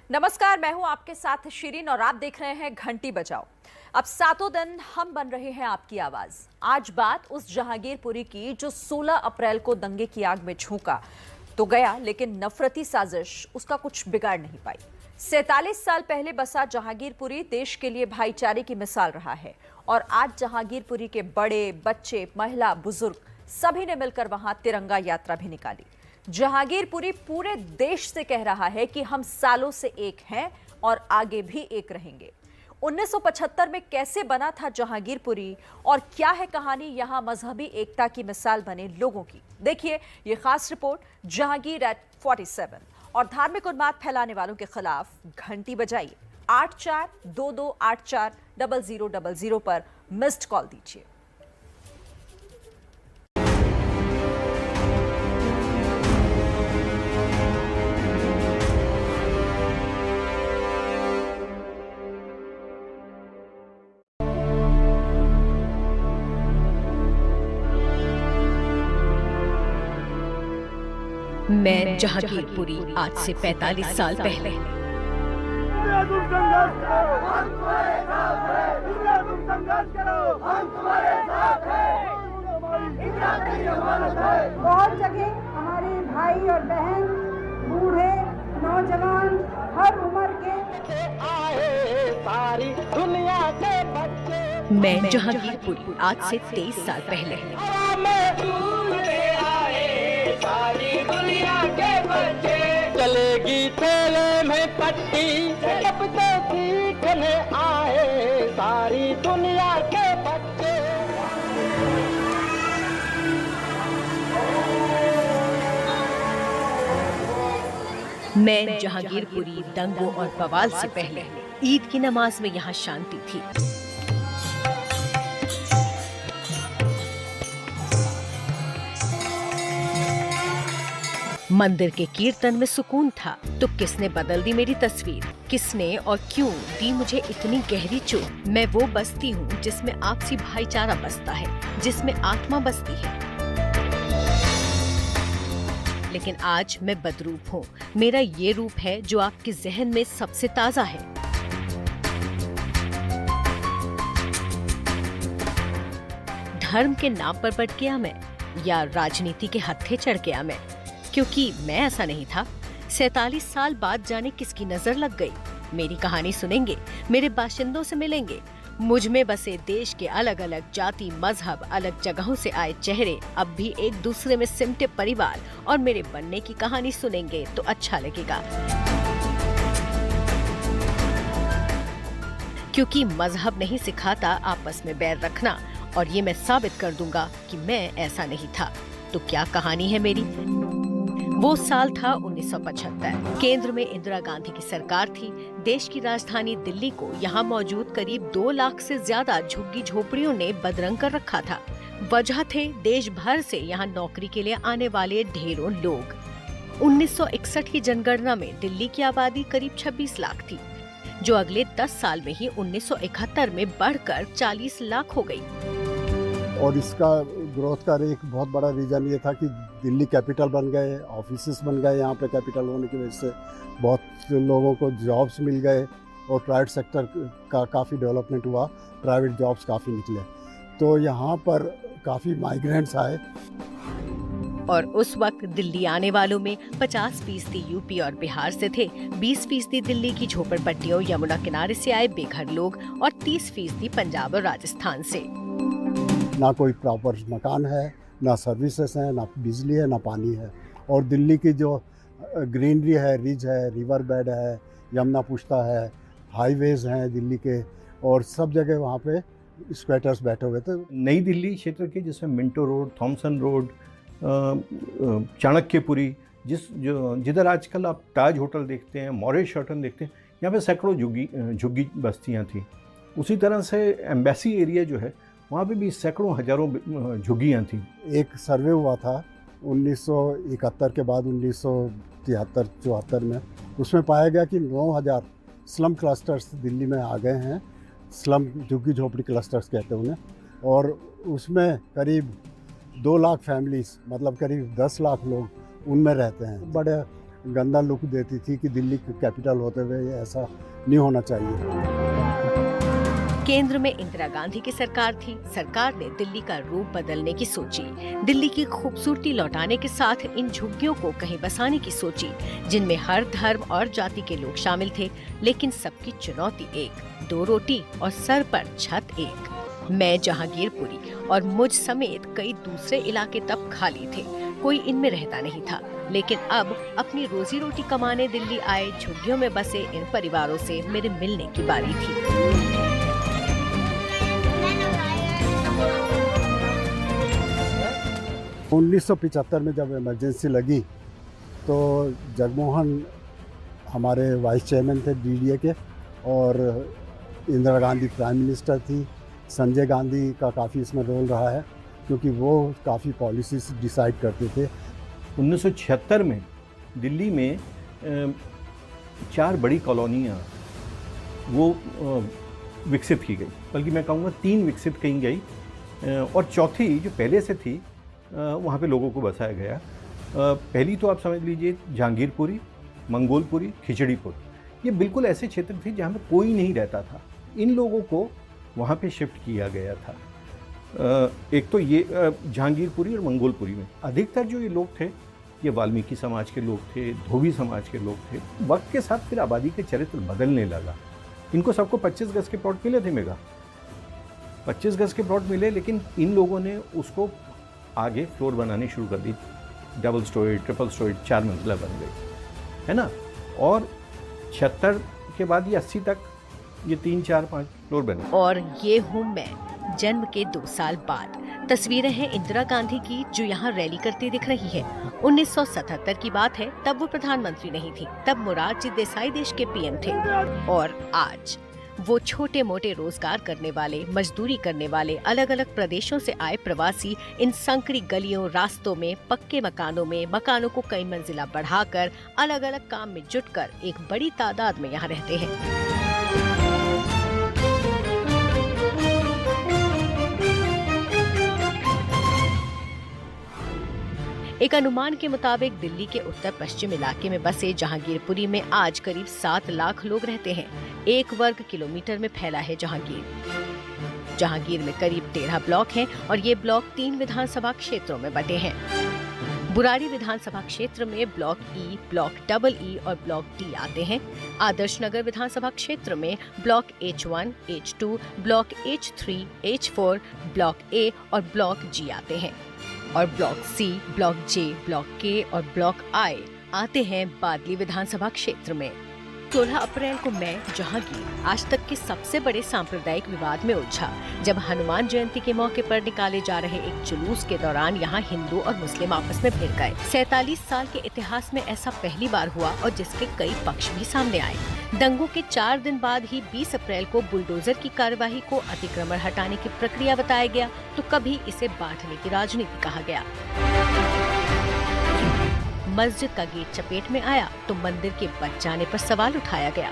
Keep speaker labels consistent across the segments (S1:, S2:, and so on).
S1: नमस्कार, मैं हूं आपके साथ शिरीन और आप देख रहे हैं घंटी बजाओ। अब सातों दिन हम बन रहे हैं आपकी आवाज। आज बात उस जहांगीरपुरी की जो 16 अप्रैल को दंगे की आग में झोंका तो गया, लेकिन नफरती साजिश उसका कुछ बिगाड़ नहीं पाई। 47 साल पहले बसा जहांगीरपुरी देश के लिए भाईचारे की मिसाल रहा है और आज जहांगीरपुरी के बड़े, बच्चे, महिला, बुजुर्ग सभी ने मिलकर वहां तिरंगा यात्रा भी निकाली। जहांगीरपुरी पूरे देश से कह रहा है कि हम सालों से एक हैं और आगे भी एक रहेंगे। 1975 में कैसे बना था जहांगीरपुरी और क्या है कहानी यहां मजहबी एकता की मिसाल बने लोगों की, देखिए ये खास रिपोर्ट जहांगीर एट 47 और धार्मिक उन्माद फैलाने वालों के खिलाफ घंटी बजाइए। 8422840000 पर मिस्ड कॉल दीजिए।
S2: मैं जहांगीरपुरी आज से 45 साल पहले।
S3: बहुत जगह हमारे भाई और बहन, बूढ़े, नौजवान, हर उम्र के आए,
S4: सारी दुनिया के बच्चे।
S2: मैं जहांगीरपुरी आज से 23 साल पहले।
S4: चलेगी ठेले में पट्टी, जब तो सीखने आए सारी दुनिया के बच्चे।
S2: मैं जहांगीरपुरी दंगों और बवाल से पहले ईद की नमाज में यहाँ शांति थी। मंदिर के कीर्तन में सुकून था, तो किसने बदल दी मेरी तस्वीर? किसने और क्यों दी मुझे इतनी गहरी चोट? मैं वो बस्ती हूँ जिसमें आपसी भाईचारा बसता है, जिसमें आत्मा बसती है। लेकिन आज मैं बदरूप हूँ। मेरा ये रूप है जो आपके जहन में सबसे ताजा है। धर्म के नाम पर बट गया मैं, या राजनीति के हत्थे चढ़ गया मैं? क्योंकि मैं ऐसा नहीं था। 47 साल बाद जाने किसकी नजर लग गई। मेरी कहानी सुनेंगे, मेरे बाशिंदों से मिलेंगे, मुझ में बसे देश के अलग अलग जाति, मजहब, अलग जगहों से आए चेहरे, अब भी एक दूसरे में सिमटे परिवार और मेरे बनने की कहानी सुनेंगे तो अच्छा लगेगा। क्योंकि मजहब नहीं सिखाता आपस में बैर रखना, और ये मैं साबित कर दूंगा कि मैं ऐसा नहीं था। तो क्या कहानी है मेरी? वो साल था 1975। केंद्र में इंदिरा गांधी की सरकार थी। देश की राजधानी दिल्ली को यहाँ मौजूद करीब 2 लाख से ज्यादा झुग्गी झोपड़ियों ने बदरंग कर रखा था। वजह थे देश भर से यहाँ नौकरी के लिए आने वाले ढेरों लोग। 1961 की जनगणना में दिल्ली की आबादी करीब 26 लाख थी, जो अगले 10 साल में ही 1971 में बढ़कर 40 लाख हो गई।
S5: और इसका ग्रोथ का एक बहुत बड़ा रीज़न ये था कि दिल्ली कैपिटल बन गए, ऑफिसेस बन गए। यहाँ पे कैपिटल होने की वजह से बहुत लोगों को जॉब्स मिल गए और प्राइवेट सेक्टर का काफ़ी डेवलपमेंट हुआ, प्राइवेट जॉब्स काफ़ी निकले। तो यहाँ पर काफ़ी माइग्रेंट्स आए।
S2: और उस वक्त दिल्ली आने वालों में 50% यूपी और बिहार से थे, 20% दिल्ली की झोपड़पट्टियों, यमुना किनारे से आए बेघर लोग और 30% पंजाब और राजस्थान से।
S5: ना कोई प्रॉपर मकान है, ना सर्विसेज हैं, ना बिजली है, ना पानी है। और दिल्ली की जो ग्रीनरी है, रिज है, रिवर बेड है, यमुना पुष्ता है, हाईवेज हैं दिल्ली के, और सब जगह वहाँ पे स्क्वेटर्स बैठे हुए थे।
S6: नई दिल्ली क्षेत्र के जिसमें Minto road, Thomson road, Chanakyapuri, जिधर आजकल आप ताज होटल देखते हैं, मॉरिस शर्टन देखते हैं, यहाँ पे सैकड़ों झुग्गी बस्तियाँ थी। उसी तरह से एम्बेसी एरिया जो है, वहाँ पे भी सैकड़ों हजारों झुग्गियाँ थी।
S5: एक सर्वे हुआ था 1971 के बाद 1973-74 में, उसमें पाया गया कि 9000 स्लम क्लस्टर्स दिल्ली में आ गए हैं। स्लम झुग्गी झोपड़ी क्लस्टर्स कहते हैं उन्हें। और उसमें करीब 2 लाख फैमिलीज, मतलब करीब 10 लाख लोग उनमें रहते हैं। बड़े गंदा लुक देती थी कि दिल्ली कैपिटल होते हुए ऐसा नहीं होना चाहिए।
S2: केंद्र में इंदिरा गांधी की सरकार थी। सरकार ने दिल्ली का रूप बदलने की सोची, दिल्ली की खूबसूरती लौटाने के साथ इन झुग्गियों को कहीं बसाने की सोची, जिनमें हर धर्म और जाति के लोग शामिल थे। लेकिन सबकी चुनौती एक, 2 रोटी और सर पर छत एक। मैं जहांगीरपुरी और मुझ समेत कई दूसरे इलाके तब खाली थे, कोई इनमें रहता नहीं था। लेकिन अब अपनी रोजी रोटी कमाने दिल्ली आए झुग्गियों में बसे इन परिवारों से मेरे मिलने की बारी थी।
S5: 1975 में जब इमरजेंसी लगी तो जगमोहन हमारे वाइस चेयरमैन थे DDA के, और इंदिरा गांधी प्राइम मिनिस्टर थी। संजय गांधी का काफ़ी इसमें रोल रहा है क्योंकि वो काफ़ी पॉलिसीज डिसाइड करते थे।
S6: 1976 में दिल्ली में 4 बड़ी कॉलोनियाँ वो विकसित की गई, बल्कि मैं कहूँगा 3 विकसित की गई, और चौथी जो पहले से थी वहाँ पे लोगों को बसाया गया। पहली तो आप समझ लीजिए जहांगीरपुरी, मंगोलपुरी, खिचड़ीपुर, ये बिल्कुल ऐसे क्षेत्र थे जहाँ पे कोई नहीं रहता था। इन लोगों को वहाँ पे शिफ्ट किया गया था। एक तो ये जहांगीरपुरी और मंगोलपुरी में अधिकतर जो ये लोग थे ये वाल्मीकि समाज के लोग थे, धोबी समाज के लोग थे। वक्त के साथ फिर आबादी के चरित्र बदलने लगा। इनको सबको 25 गज के प्लॉट मिले थे, मेगा 25 गज के प्लॉट मिले, लेकिन इन लोगों ने उसको आगे फ्लोर बनाने शुरू कर दी। डबल स्टोरी, ट्रिपल स्टोरी, 4 मंजिला बन गई, है ना। और 76 के बाद ये 80 तक ये 3, 4, 5 फ्लोर बने।
S2: और ये हूँ मैं, जन्म के 2 साल बाद। तस्वीरें हैं इंदिरा गांधी की जो यहाँ रैली करती दिख रही है। 1977 की बात है, तब वो प्रधानमंत्री नहीं थी, तब मोरारजी देसाई देश के PM थे। और आज वो छोटे मोटे रोजगार करने वाले, मजदूरी करने वाले, अलग अलग प्रदेशों से आए प्रवासी इन संकरी गलियों, रास्तों में, पक्के मकानों में, मकानों को कई मंजिला बढ़ाकर अलग अलग काम में जुटकर एक बड़ी तादाद में यहाँ रहते हैं। एक अनुमान के मुताबिक दिल्ली के उत्तर पश्चिम इलाके में बसे जहांगीरपुरी में आज करीब 7 लाख लोग रहते हैं। 1 वर्ग किलोमीटर में फैला है जहांगीर। जहांगीर में करीब 13 ब्लॉक हैं और ये ब्लॉक 3 विधानसभा क्षेत्रों में बटे हैं। बुराड़ी विधानसभा क्षेत्र में ब्लॉक E, ब्लॉक EE और ब्लॉक D आते हैं। आदर्श नगर विधानसभा क्षेत्र में block H1, H2, block H3, H4, block A और ब्लॉक G आते हैं। और block C, block J, block K और ब्लॉक I आते हैं बादली विधानसभा क्षेत्र में। 16 अप्रैल को मैं जहांगीर आज तक के सबसे बड़े सांप्रदायिक विवाद में उलझा, जब हनुमान जयंती के मौके पर निकाले जा रहे एक जुलूस के दौरान यहाँ हिंदू और मुस्लिम आपस में भिड़ गए। 47 साल के इतिहास में ऐसा पहली बार हुआ और जिसके कई पक्ष भी सामने आए। दंगों के 4 दिन बाद ही 20 अप्रैल को बुलडोजर की कार्यवाही को अतिक्रमण हटाने की प्रक्रिया बताया गया, तो कभी इसे बांटने की राजनीति कहा गया। मस्जिद का गेट चपेट में आया तो मंदिर के बच जाने पर सवाल उठाया गया।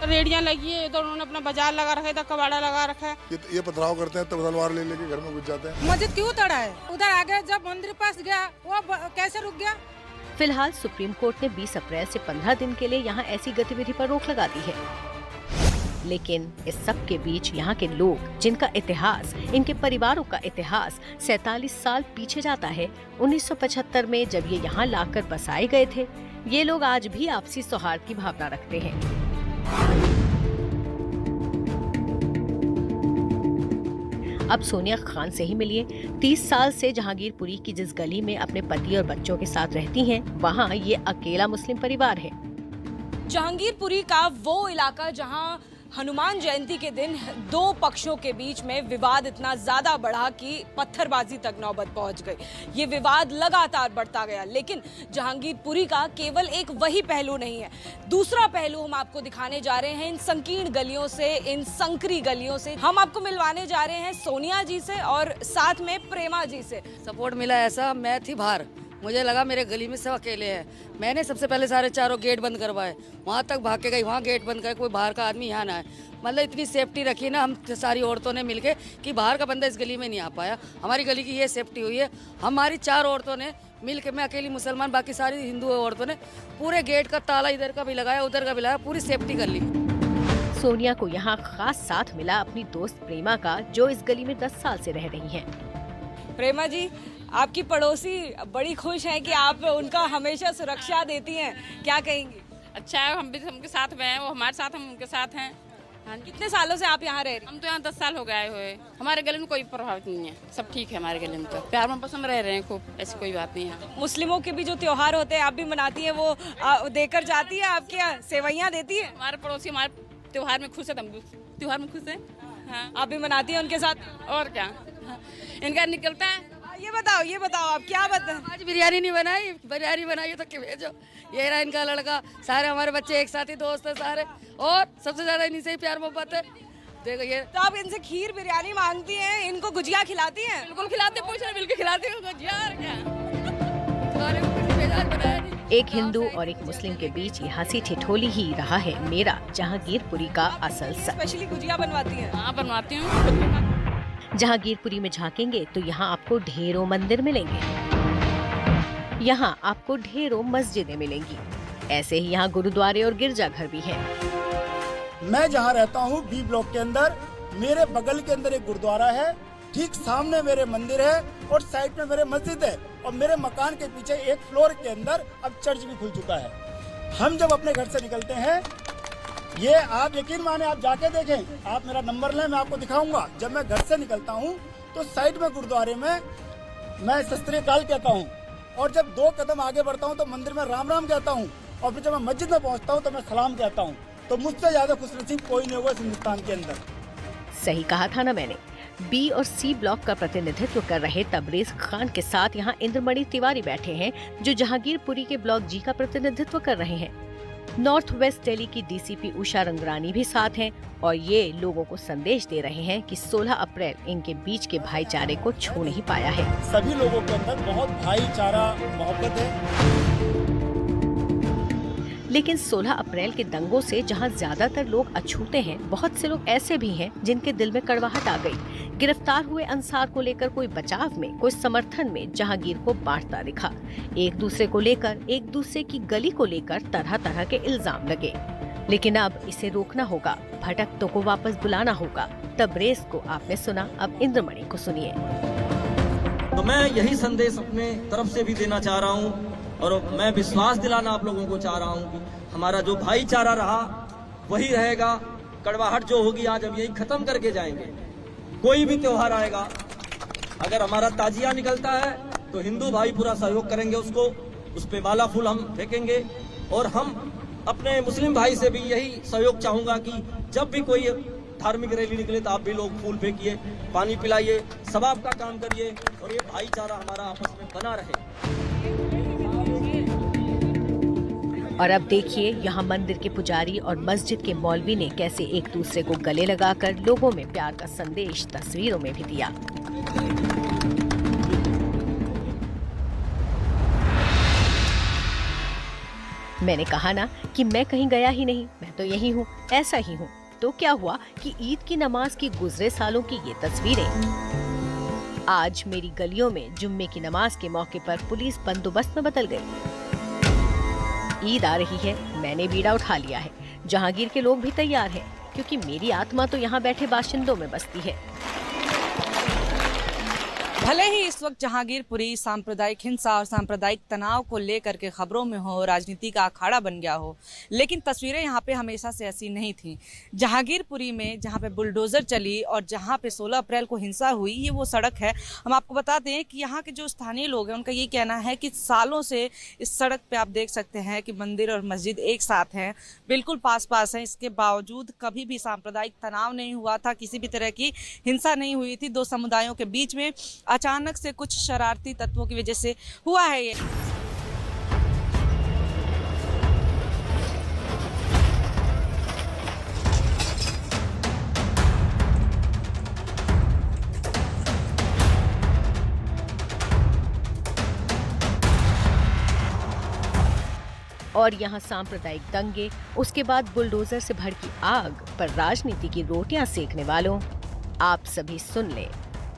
S7: रेडियां लगी है, इधर उन्होंने अपना बाजार लगा रखा है, इधर कबाड़ा लगा रखा है।
S8: ये पथराव करते हैं, तब तलवार ले लेके घर में घुस जाते हैं।
S3: मस्जिद क्यों तड़ा है? उधर आगे जब मंदिर पास गया वो कैसे रुक गया?
S2: फिलहाल सुप्रीम कोर्ट ने 20 अप्रैल से 15 दिन के लिए यहाँ ऐसी गतिविधि पर रोक लगा दी है। लेकिन इस सब के बीच यहाँ के लोग, जिनका इतिहास, इनके परिवारों का इतिहास 47 साल पीछे जाता है, 1975 में जब ये यहाँ लाकर बसाए गए थे, ये लोग आज भी आपसी सौहार्द की भावना रखते हैं। अब सोनिया खान से ही मिलिए। 30 साल से जहांगीरपुरी की जिस गली में अपने पति और बच्चों के साथ रहती हैं, वहाँ ये अकेला मुस्लिम परिवार है।
S9: जहांगीरपुरी का वो इलाका जहां हनुमान जयंती के दिन 2 पक्षों के बीच में विवाद इतना ज्यादा बढ़ा कि पत्थरबाजी तक नौबत पहुंच गई। ये विवाद लगातार बढ़ता गया, लेकिन जहांगीरपुरी का केवल एक वही पहलू नहीं है। दूसरा पहलू हम आपको दिखाने जा रहे हैं इन संकीर्ण गलियों से, इन संकरी गलियों से। हम आपको मिलवाने जा रहे हैं सोनिया जी से और साथ में प्रेमा जी से।
S10: सपोर्ट मिला ऐसा, मैं थी बाहर, मुझे लगा मेरे गली में सब अकेले हैं। मैंने सबसे पहले सारे चारों गेट बंद करवाए, वहाँ तक भाग के गई, वहाँ गेट बंद कर, कोई बाहर का आदमी यहाँ ना आए। मतलब इतनी सेफ्टी रखी ना हम सारी औरतों ने मिलके कि बाहर का बंदा इस गली में नहीं आ पाया। हमारी गली की ये सेफ्टी हुई है। हमारी 4 औरतों ने मिल के, मैं अकेली मुसलमान, बाकी सारी हिंदू औरतों ने पूरे गेट का ताला इधर का भी लगाया, उधर का भी लगाया, पूरी सेफ्टी कर ली।
S2: सोनिया को यहाँ खास साथ मिला अपनी दोस्त प्रेमा का, जो इस गली में 10 साल से रह रही हैं।
S9: प्रेमा जी, आपकी पड़ोसी बड़ी खुश है कि आप उनका हमेशा सुरक्षा देती हैं, क्या कहेंगी?
S7: अच्छा है, हम भी उनके साथ में हैं, वो हमारे साथ, हम उनके साथ हैं।
S9: हाँ, कितने सालों से आप यहाँ रह रही?
S7: हम तो यहाँ 10 साल हो गए आए हुए। हमारे गले में कोई प्रभावित नहीं है, सब ठीक है हमारे गले में, तो प्यार में पसंद रह रहे हैं खूब, ऐसी कोई बात नहीं है।
S9: मुस्लिमों के भी जो त्योहार होते हैं आप भी मनाती हैं, वो देकर जाती है, आपके यहाँ सेवैयाँ देती है?
S7: हमारे पड़ोसी हमारे त्योहार में खुश है, हम त्योहार में खुश है। हाँ,
S9: आप भी मनाती हैं उनके साथ?
S7: और क्या, इनका निकलता है।
S9: ये बताओ आप क्या बताएं?
S10: आज बिरयानी नहीं बनाई, बिरयानी बनाई तो भेजो। ये रहा इनका लड़का, सारे हमारे बच्चे एक साथ ही दोस्त है सारे, और सबसे ज्यादा इन्हीं से ही प्यार मोहब्बत है। देखो ये
S9: तो आप इनसे खीर बिरयानी मांगती हैं, इनको गुजिया खिलाती हैं?
S7: बिल्कुल खिलाते, पूछने बिल्कुल खिलाते हैं गुजिया, और क्या।
S2: एक हिंदू और एक मुस्लिम के बीच ये हंसी ठिठोली ही रहा है मेरा जहांगीरपुरी का असल सच।
S9: स्पेशली गुजिया बनवाती हैं?
S7: हाँ, बनवाती हूँ।
S2: जहांगीरपुरी में झांकेंगे तो यहाँ आपको ढेरों मंदिर मिलेंगे, यहाँ आपको ढेरों मस्जिदें मिलेंगी, ऐसे ही यहाँ गुरुद्वारे और गिरजाघर भी हैं।
S11: मैं जहाँ रहता हूँ बी ब्लॉक के अंदर, मेरे बगल के अंदर एक गुरुद्वारा है, ठीक सामने मेरे मंदिर है और साइड में मेरे मस्जिद है, और मेरे मकान के पीछे एक फ्लोर के अंदर अब चर्च भी खुल चुका है। हम जब अपने घर से निकलते हैं, ये आप यकीन माने, आप जाके देखें, आप मेरा नंबर लें, मैं आपको दिखाऊंगा। जब मैं घर से निकलता हूँ तो साइड में गुरुद्वारे में मैं सत श्री अकाल कहता हूँ, और जब 2 कदम आगे बढ़ता हूँ तो मंदिर में राम राम कहता हूँ, और फिर जब मैं मस्जिद में पहुँचता हूँ तो मैं सलाम कहता हूँ। तो मुझसे ज्यादा खुशनसीब कोई नहीं होगा इस हिंदुस्तान के अंदर।
S2: सही कहा था ना मैंने। बी और सी ब्लॉक का प्रतिनिधित्व कर रहे तबरेज खान के साथ यहाँ इंद्रमणि तिवारी बैठे हैं, जो जहांगीरपुरी के ब्लॉक जी का प्रतिनिधित्व कर रहे हैं। नॉर्थ वेस्ट दिल्ली की डीसीपी उषा रंगरानी भी साथ हैं, और ये लोगों को संदेश दे रहे हैं कि 16 अप्रैल इनके बीच के भाईचारे को छू नहीं पाया है।
S11: सभी लोगों के अंदर बहुत भाईचारा मोहब्बत है।
S2: लेकिन 16 अप्रैल के दंगों से जहां ज्यादातर लोग अछूते हैं, बहुत से लोग ऐसे भी हैं जिनके दिल में कड़वाहट आ गई। गिरफ्तार हुए अंसार को लेकर कोई बचाव में, कोई समर्थन में जहांगीर को बांटता दिखा। एक दूसरे को लेकर, एक दूसरे की गली को लेकर तरह तरह के इल्जाम लगे। लेकिन अब इसे रोकना होगा, भटकतों को वापस बुलाना होगा। तबरेज को आपने सुना, अब इंद्रमणि को सुनिए।
S12: तो मैं यही संदेश अपने तरफ से भी देना चाह रहा हूँ, और मैं विश्वास दिलाना आप लोगों को चाह रहा हूँ कि हमारा जो भाईचारा रहा वही रहेगा। कड़वाहट जो होगी आज हम यही खत्म करके जाएंगे। कोई भी त्योहार आएगा, अगर हमारा ताजिया निकलता है तो हिंदू भाई पूरा सहयोग करेंगे, उसको उस पे माला फूल हम फेंकेंगे। और हम अपने मुस्लिम भाई से भी यही सहयोग चाहूंगा कि जब भी कोई धार्मिक रैली निकले तो आप भी लोग फूल फेंकिए, पानी पिलाइए, सवाब का काम करिए, और ये भाईचारा हमारा आपस में बना रहे।
S2: और अब देखिए यहाँ मंदिर के पुजारी और मस्जिद के मौलवी ने कैसे एक दूसरे को गले लगाकर लोगों में प्यार का संदेश तस्वीरों में भी दिया। मैंने कहा ना कि मैं कहीं गया ही नहीं, मैं तो यही हूँ, ऐसा ही हूँ। तो क्या हुआ कि ईद की नमाज की गुजरे सालों की ये तस्वीरें आज मेरी गलियों में जुम्मे की नमाज के मौके पर पुलिस बंदोबस्त में बदल गई। ईद आ रही है, मैंने बीड़ा उठा लिया है। जहांगीर के लोग भी तैयार हैं, क्योंकि मेरी आत्मा तो यहाँ बैठे बाशिंदों में बसती है।
S9: भले ही इस वक्त जहांगीरपुरी सांप्रदायिक हिंसा और सांप्रदायिक तनाव को लेकर के खबरों में हो, राजनीति का अखाड़ा बन गया हो, लेकिन तस्वीरें यहाँ पे हमेशा से ऐसी नहीं थी। जहांगीरपुरी में जहाँ पे बुलडोजर चली और जहाँ पे 16 अप्रैल को हिंसा हुई, ये वो सड़क है। हम आपको बता दें कि यहाँ के जो स्थानीय लोग हैं उनका ये कहना है कि सालों से इस सड़क पे आप देख सकते हैं कि मंदिर और मस्जिद एक साथ हैं, बिल्कुल पास पास हैं। इसके बावजूद कभी भी सांप्रदायिक तनाव नहीं हुआ था, किसी भी तरह की हिंसा नहीं हुई थी। 2 समुदायों के बीच में अचानक से कुछ शरारती तत्वों की वजह से हुआ है ये।
S2: और यहाँ सांप्रदायिक दंगे, उसके बाद बुलडोजर से भड़की आग पर राजनीति की रोटियां सेकने वालों, आप सभी सुन ले।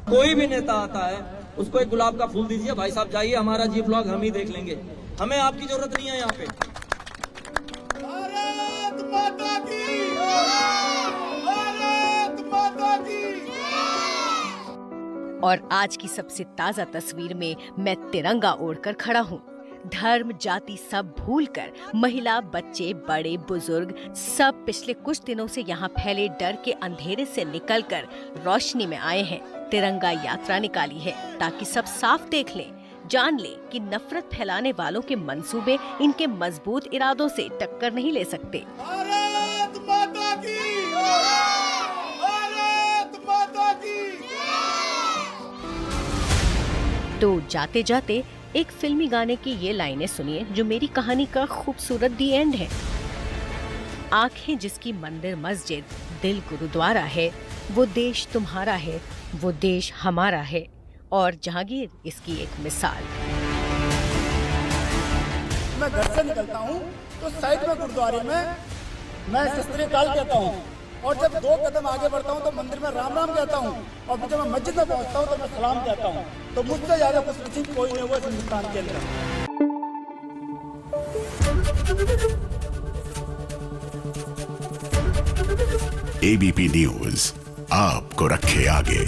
S12: कोई भी नेता आता है उसको एक गुलाब का फूल दीजिए। भाई साहब जाइए, हमारा जी व्लॉग हम ही देख लेंगे, हमें आपकी जरूरत नहीं है यहाँ पे।
S11: भारत माता की, भारत माता की।
S2: और आज की सबसे ताजा तस्वीर में मैं तिरंगा ओढ़कर खड़ा हूँ। धर्म जाति सब भूलकर महिला, बच्चे, बड़े, बुजुर्ग सब पिछले कुछ दिनों से यहाँ फैले डर के अंधेरे से निकलकर रोशनी में आए हैं। तिरंगा यात्रा निकाली है ताकि सब साफ देख लें, जान लें कि नफरत फैलाने वालों के मंसूबे इनके मजबूत इरादों से टक्कर नहीं ले सकते।
S11: भारत माता की, भारत माता की।
S2: तो जाते जाते एक फिल्मी गाने की ये लाइनें सुनिए जो मेरी कहानी का खूबसूरत दी एंड है। आंखें जिसकी मंदिर मस्जिद, दिल गुरुद्वारा है, वो देश तुम्हारा है, वो देश हमारा है। और जहांगीर इसकी एक मिसाल।
S11: मैं घर से निकलता हूँ तो साइड में गुरुद्वारे में मैं शस्त्रीय काल कहता हूँ, और जब 2 कदम आगे बढ़ता हूँ तो मंदिर में राम राम कहता हूँ, और फिर जब मैं मस्जिद में पहुँचता हूँ तो मैं सलाम कहता हूँ। तो मुझसे ज्यादा कुछ नसीब कोई नहीं हुआ हिंदुस्तान के अंदर।
S13: ABP न्यूज आपको रखे आगे।